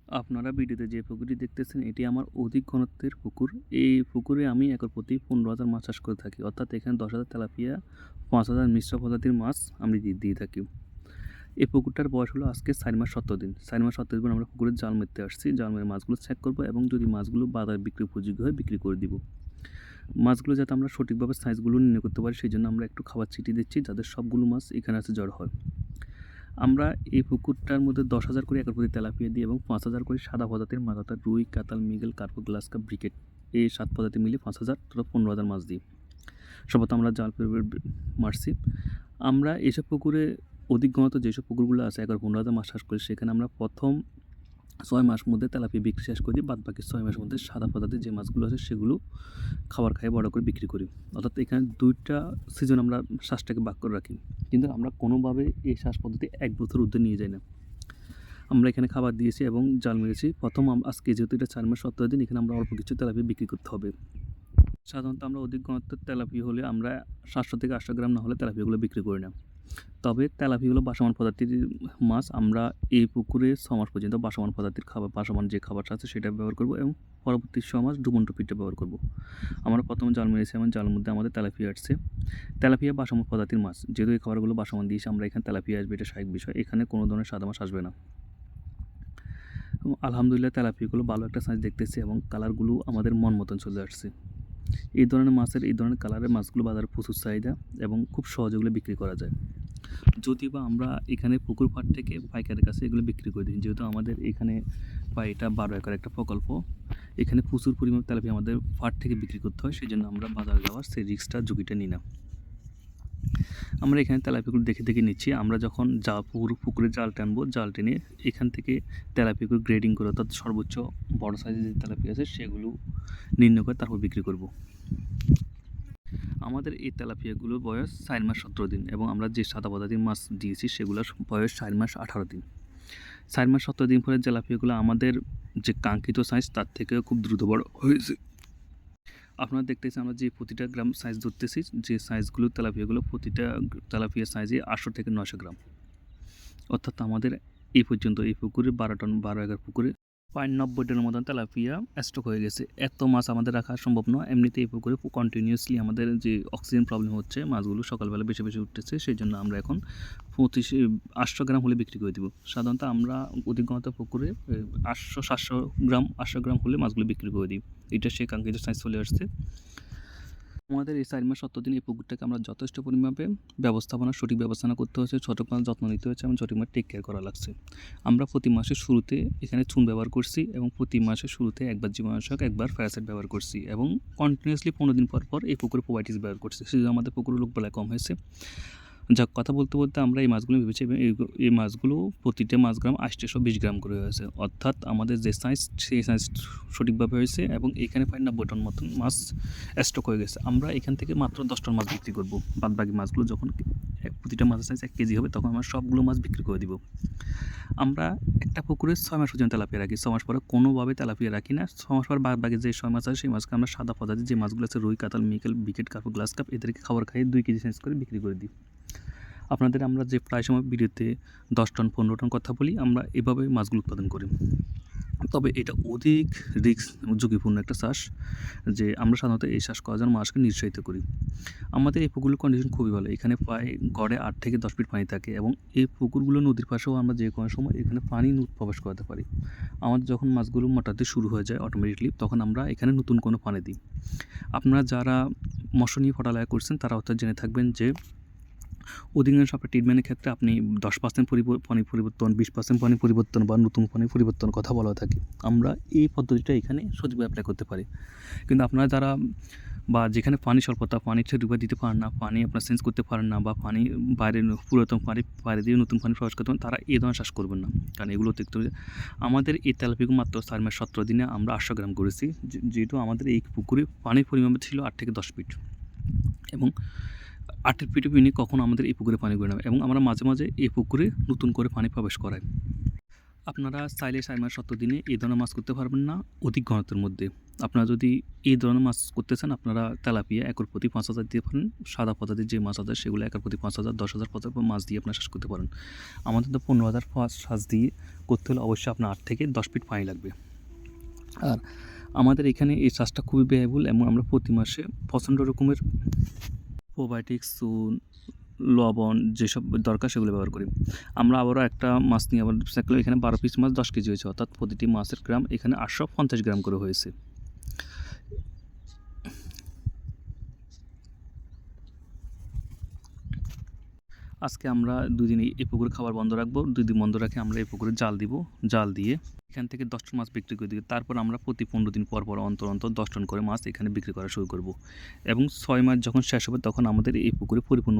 আপনারা ভিডিওতে যে পুকুরটি দেখতেছেন এটি আমার অধিক ঘনত্বের পুকুর। এই পুকুরে আমি একর প্রতি ১৫,০০০ মাছ চাষ করে থাকি। অর্থাৎ এখানে ১০,০০০ তেলাপিয়া, ৫,০০০ মিশ্র প্রজাতির মাছ আমি দিয়ে থাকি। এই পুকুরটার বয়স হলো আজকে ৪ মাস ৭০ দিন। ৪ মাস ৭০ দিন আমরা পুকুরে জাল মারতে আসছি। জাল মেরে মাছগুলো চেক করব এবং যদি মাছগুলো বাজারে বিক্রি উপযোগী হয় বিক্রি করে দিব। মাছগুলো যাতে আমরা সঠিকভাবে সাইজগুলো নির্ণয় করতে পারি সেই জন্য আমরা একটু খাবার ছিটিয়ে দিচ্ছি যাতে সবগুলো মাছ এখানে এসে জড়ো হয়। আমরা এই পুকুরটার মধ্যে ১০,০০০ করে একর প্রতি তেলাপিয়া দিই এবং ৫,০০০ করে সাদা প্রজাতির মাছ অর্থাৎ রুই, কাতাল, মৃগেল, কার্পো, গ্লাস কাপ, ব্রিকেট এই ৭ প্রজাতি মিলে ৫,০০০ টোটাল ১৫,০০০ মাছ দিই। সম্ভবত আমরা জাল মারছি। আমরা এসব পুকুরে অধিক ঘনত্ব যেসব পুকুরগুলো আছে ১১-১৫,০০০ মাছ চাষ করি সেখানে আমরা প্রথম ৬ মাস মধ্যে তেলাপিয়া বিক্রি শেষ করে দিই। বাদবাকি ৬ মাসের মধ্যে সাদা প্রজাতির যে মাছগুলো আছে সেগুলো খাবার খাইয়ে বড় করে বিক্রি করি। অর্থাৎ এখানে ২টা সিজন আমরা শ্বাসটাকে ভাগ করে রাখি। কিন্তু আমরা কোনোভাবে এই শ্বাস পদ্ধতি ১ বছর ঊর্ধ্বে নিয়ে যাই না। আমরা এখানে খাবার দিয়েছি এবং জাল মেরেছি। প্রথম আজকে যেহেতু এটা ৪ মাস ৭০ দিন এখানে আমরা অল্প কিছু তেলাপিয়া বিক্রি করতে হবে। সাধারণত আমরা অধিক ঘনত্বের তেলাপিয়া হলে আমরা ৭০০ থেকে ৮০০ গ্রাম না হলে তেলাপিয়াগুলো বিক্রি করি না। তবে তেলাপিয়াগুলো বাসমান প্রজাতির মাছ। আমরা এই পুকুরে ৬ মাস পর্যন্ত বাসমান প্রজাতির খাবার বাসমান যে খাবারটা আছে সেটা ব্যবহার করব এবং পরবর্তী ৬ মাস ডুবন্ত ফিডটা ব্যবহার করব। আমরা প্রথমে জাল মেরেছি এবং জালের মধ্যে আমাদের তেলাপিয়া আসছে। তেলাপিয়া বাসমান প্রজাতির মাছ। যেহেতু এই খাবারগুলো বাসমান দিয়েছি আমরা এখানে তেলাপিয়া আসবে এটা স্বাভাবিক বিষয়। এখানে কোনো ধরনের সাদা মাছ আসবে না। আলহামদুলিল্লাহ তেলাপিয়াগুলো ভালো একটা সাইজ দেখতেছি এবং কালারগুলো আমাদের মন মতন চলে আসছে। এই ধরনের কালারের মাছগুলো বাজারে প্রচুর চাহিদা এবং খুব সহজে এগুলো বিক্রি করা যায়। যদিও বা আমরা এখানে পুকুর পাড় থেকে পাইকারের কাছে এগুলো বিক্রি করে দিই। যেহেতু আমাদের এখানে এটা ১২ একর একটা প্রকল্প। এখানে প্রচুর পরিমাণ তেলাপিয়া আমাদের পাড় থেকে বিক্রি করতে হয়। সেজন্য আমরা বাজারে যাওয়ার সেই রিস্কটা ঝুঁকিটা নিই না। আমরা এখানে তেলাপিয়াগুলো দেখে নিচ্ছি। আমরা যখন পুকুরে জাল টানবো, জাল টেনে এখান থেকে তেলাপিয়াগুলো গ্রেডিং করে অর্থাৎ সর্বোচ্চ বড় সাইজের যে তেলাপিয়া আছে সেগুলো নির্ণয় করে তারপর বিক্রি করব। আমাদের এই তেলাপিয়াগুলোর বয়স ৪ মাস ১৭ দিন এবং আমরা যে সাদা প্রজাতির মাছ দিয়েছি সেগুলোর বয়স ৪ মাস ১৮ দিন। ৪ মাস ১৭ দিন পরে তেলাপিয়াগুলো আমাদের যে কাঙ্ক্ষিত সাইজ তার থেকেও খুব দ্রুত বড় হয়েছে। আপনারা দেখতেছেন আমরা যে প্রতিটা গ্রাম সাইজ ধরতেছি, যে সাইজগুলো তেলাপিয়াগুলো প্রতিটা তেলাপিয়া সাইজে ৮০০ থেকে ৯০০ গ্রাম। অর্থাৎ আমাদের এই পর্যন্ত এই পুকুরে ১২ একর পুকুরে প্রায় ৯০ টনের মতন তেলাপিয়া স্টক হয়ে গেছে। এত মাছ আমাদের রাখা সম্ভব নয়। এমনিতে এই পুকুরে কন্টিনিউয়াসলি আমাদের যে অক্সিজেন প্রবলেম হচ্ছে, মাছগুলো সকালবেলা বেশি উঠতেছে, সেই জন্য আমরা এখন ৮০০ গ্রাম হলে বিক্রি করে দিব। সাধারণত আমরা অধিক ঘনত্ব পুকুরে ৮০০ গ্রাম হলে মাছগুলো বিক্রি করে দিই। এটা সে কাঙ্ক্ষিত সাইজ চলে আসছে। আমাদের এই ৪ মাস ৭০ দিন এই পুকুরটাকে আমরা যথেষ্ট পরিমাণে সঠিক ব্যবস্থাপনা করতে হয়েছে, সঠিকভাবে যত্ন নিতে হয়েছে এবং সঠিকভাবে টেক কেয়ার করা লাগছে। আমরা প্রতি মাসের শুরুতে এখানে চুন ব্যবহার করছি এবং প্রতি মাসের শুরুতে একবার জীবাণুনাশক, একবার প্যারাসাইট ব্যবহার করছি এবং কন্টিনিউয়াসলি ১৫ দিন পর এই পুকুরে প্রোবায়োটিক্স ব্যবহার করছি। সেজন্য আমাদের পুকুরের লোকবেলায় কম হয়েছে। যাক, কথা বলতে আমরা এই মাছগুলো ভেবেছি এবং এই মাছগুলো প্রতিটা মাছ গ্রাম ৮২০ গ্রাম করে হয়েছে। অর্থাৎ আমাদের যে সাইজ সেই সাইজ সঠিকভাবে হয়েছে এবং এখানে প্রায় ৯০ টন মতন মাছ স্টক হয়ে গেছে। আমরা এখান থেকে মাত্র ১০ টন মাছ বিক্রি করব। বাদবাকি মাছগুলো যখন প্রতিটা মাছের সাইজ ১ কেজি হবে তখন আমরা সবগুলো মাছ বিক্রি করে দিব। আমরা একটা পুকুরে ৬ মাস পর্যন্ত তেলাপিয়া রাখি। ৬ মাস পরে কোনোভাবে তেলাপিয়া রাখি না। ৬ মাস পর বাদবাকি যে ৬ মাস আছে সেই মাছকে আমরা সাদা প্রজাতির যে মাছগুলো আছে রুই, কাতাল, মৃগেল, ব্রিকেট, কার্পো, গ্লাস কাপ এদেরকে খাবার খাইয়ে ২ কেজি সাইজ করে বিক্রি করে দিই। আপনাদের আমরা যে প্রায় সময় ভিডিওতে ১০ টন ১৫ টন কথা বলি, আমরা এভাবে মাছগুলো উৎপাদন করি। তবে এটা অধিক ঝুঁকিপূর্ণ একটা চাষ, যে আমরা সাধারণত এই চাষ করার জন্য মানুষকে নিরুৎসাহিত করি। আমাদের এই পুকুরগুলোর কন্ডিশন খুবই ভালো। এখানে প্রায় গড়ে ৮ থেকে ১০ ফিট পানি থাকে এবং এই পুকুরগুলো নদীর পাশেও আমরা যে কোনো সময় এখানে পানি প্রবেশ করাতে পারি। আমাদের যখন মাছগুলো মোটাতে শুরু হয়ে যায় অটোমেটিকলি তখন আমরা এখানে নতুন কোনো পানি দিই। আপনারা যারা মৎস্য নিয়ে পড়ালেখা করছেন তারা অর্থাৎ জেনে থাকবেন যে অধিকাংশ আপনার ট্রিটমেন্টের ক্ষেত্রে আপনি ১০% পানি পরিবর্তন, ২০% পানি পরিবর্তন বা নতুন পানি পরিবর্তন কথা বলা থাকে। আমরা এই পদ্ধতিটা এখানে সঠিকভাবে অ্যাপ্লাই করতে পারি। কিন্তু আপনারা যারা যেখানে পানি স্বল্পতা, পানি সঠিকভাবে দিতে পারেন না, পানি আপনারা চেঞ্জ করতে পারেন না বা পানি পুরাতন পানি বাইরে দিয়ে নতুন পানি প্রবেশ করতে পারেন, তারা এই ধরনের চাষ করবেন না। কারণ এগুলো অতিরিক্ত আমাদের এই তেলাপিয়া মাত্র ৪ মাস ১৭ দিনে আমরা ৮০০ গ্রাম করেছি। যেহেতু আমাদের এই পুকুরে পানির পরিমাণ ছিল ৮ থেকে ১০ ফিট এবং ৮ ফিট কখনো আমাদের এই পুকুরে পানি করে না এবং আমরা মাঝে মাঝে এই পুকুরে নতুন করে পানি প্রবেশ করাই। আপনারা চাইলে 4 মাস 70 দিনে এই ধরনের মাছ করতে পারবেন না অধিক ঘনত্বের মধ্যে। আপনারা যদি এই ধরনের মাছ করতে চান, আপনারা তেলাপিয়া একর প্রতি 5,000 দিতে পারেন। সাদা প্রজাতির যে মাছ আছে সেগুলো একর প্রতি 5,000, 10,000 মাছ দিয়ে আপনারা চাষ করতে পারেন। আমাদের তো 15,000 চাষ দিয়ে করতে হলে অবশ্যই আপনার 8 থেকে 10 ফিট পানি লাগবে। আর আমাদের এখানে এই চাষটা খুবই ব্যয়বহুল এবং আমরা প্রতি মাসে প্রচণ্ড রকমের প্রোবায়োটিক্স, চুন, লবণ যেসব দরকার সেগুলো ব্যবহার করি। আমরা আবারও একটা মাছ নিয়ে আবার দেখলাম, এখানে 12 পিস মাছ 10 কেজি হয়েছে, অর্থাৎ প্রতিটি মাছের গ্রাম এখানে 850 গ্রাম করে হয়েছে। আজকে আমরা 2 দিন এই পুকুরে খাবার বন্ধ রাখবো। 2 দিন বন্ধ রাখে আমরা এই পুকুরে জাল দিব। জাল দিয়ে এখান থেকে 10 টন মাছ বিক্রি করে দিব। তারপর আমরা প্রতি 15 দিন পর অন্তর 10 টন করে মাছ এখানে বিক্রি করা শুরু করব এবং 6 মাস যখন শেষ হবে তখন আমাদের এই পুকুরে পরিপূর্ণ